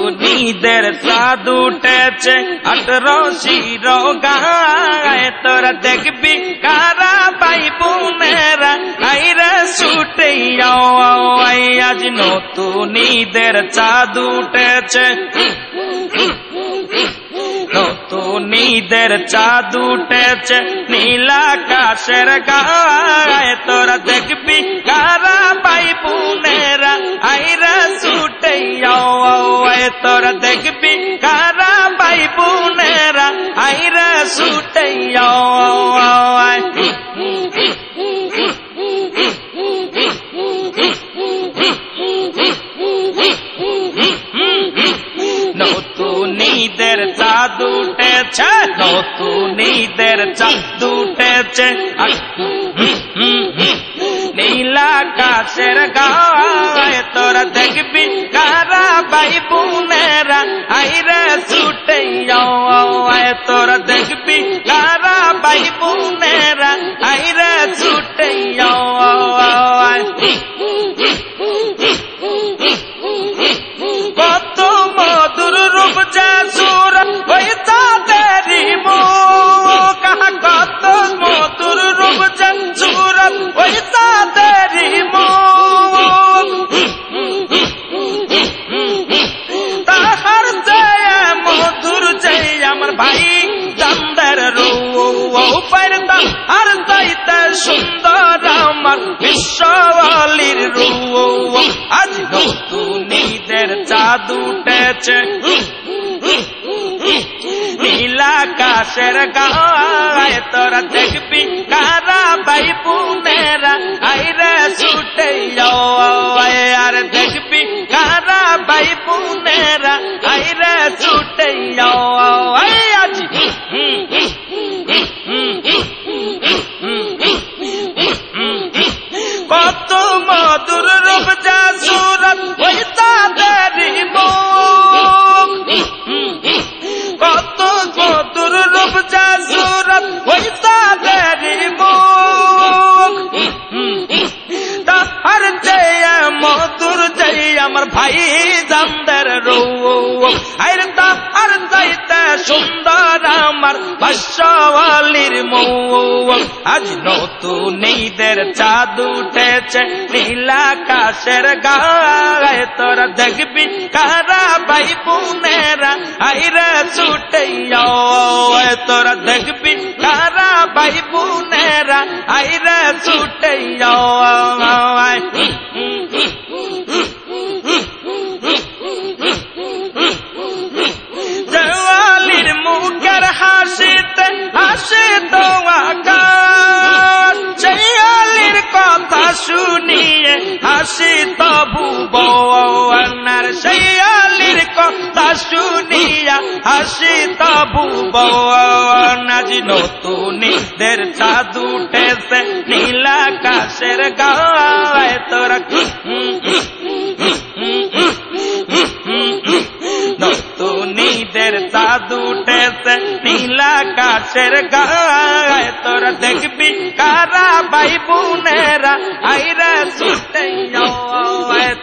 নতুনীদের চাঁদ উঠেছে 18 শিরোগায় তোরা দেখবি কারা ভাই বোনেরা আইরা ছুটে আজ নতুনীদের চাঁদ উঠেছে নতুনীদের চাঁদ উঠেছে নীল আকাশের গায়ে তোরা দেখবি কারা ভাই বোনেরা আইরা ছুটে তোরা দেখবি কারা ভাই বোনেরা আইরা ছুটে নতুনীদের চাঁদ উঠেছে নতুনীদের চাঁদ উঠেছে নীল আকাশের গায়ে তোরা দেখবি কারা ভাই বোনেরা আইরা ছুটে তোরা দেখবি কারা ভাই বোনেরা আইরা ছুটে কত মধুর রূপ জাসুর ওই চাঁদেরি মুখ কত মধুর রূপ জাসুর ওই চাঁদেরি মুখ তাহার জয় মধুর জয় আমার ভাই চাঁদের রূপ আর চাইতে সুন্দর আমার বিশ্বওয়ালির রূপ আজ নতুনীদের চাঁদ উঠেছে নীল আকাশের গায়ে তোরা দেখবি কারা ভাই বোনেরা আইরা ছুটে আর দেখবি কারা ভাই বোনেরা আইরা ছুটে আজ কত মধুর রূপ জাসুর ওই চাঁদেরি মুখ কত মধুর রূপ জাসুর ওই চাঁদেরি মুখ তাহার জয় মধুর জয় আমার ভাই চাঁদের রূপ আর তাহার চাইতে সুন্দর আমার বিশ্বওয়ালির মুখ আজ নতুনীদের চাঁদ উঠেছে নীল আকাশের গায়ে তোরা দেখবি কারা ভাই বোনেরা আইরা ছুটে তোরা দেখবি কারা ভাই বোনেরা আইরা ছুটে জওয়ালির মুখের হাসিতে হাসে তো আকাশ জয়ালির কথা শুনিয়ে হাসি তবু বউয়ানার জয়ালির কথা শুনিয়া হাসি তবু বউয়ানাজ নতুনীদের চাঁদ উঠেছে নীল আকাশের গায়ে তোরা নতুনীদের চাঁদ উঠেছে নীল আকাশের গায়ে তোরা দেখবি কারা ভাই বোনেরা আইরা ছুটে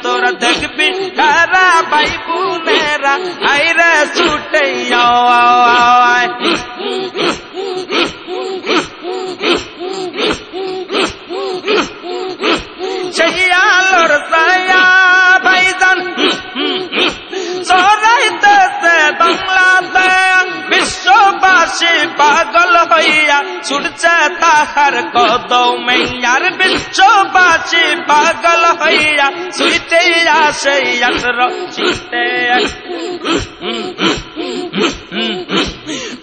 তোরা দেখবি কারা ভাই বোনেরা আইরা ছুটে সেই আলোর ছায়া ভাইজান চড়াইতেছে বাংলাতে বিশ্ববাসী পাগল হইয়া ছুটছে তাহার কদমে আর বিশ্ববাসী পাগল হইয়া ছুটে আসে 18 শীতে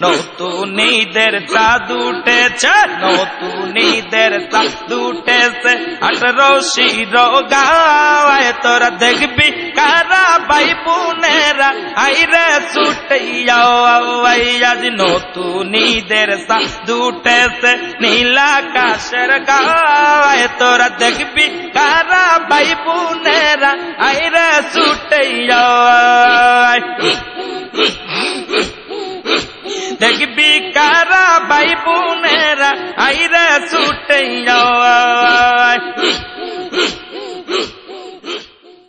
নতুনীদের চাঁদ উঠেছে নতুনীদের চাঁদ উঠেছে 18 শিরোগায় তোরা দেখবি কারা ভাই বোনেরা আইরা ছুটে আজ নতুনীদের চাঁদ উঠেছে নীল আকাশের গায়ে তোরা দেখবি কারা ভাই বোনেরা আইরা ছুটে দেখবি কারা ভাই বোনেরা আইরা ছুটে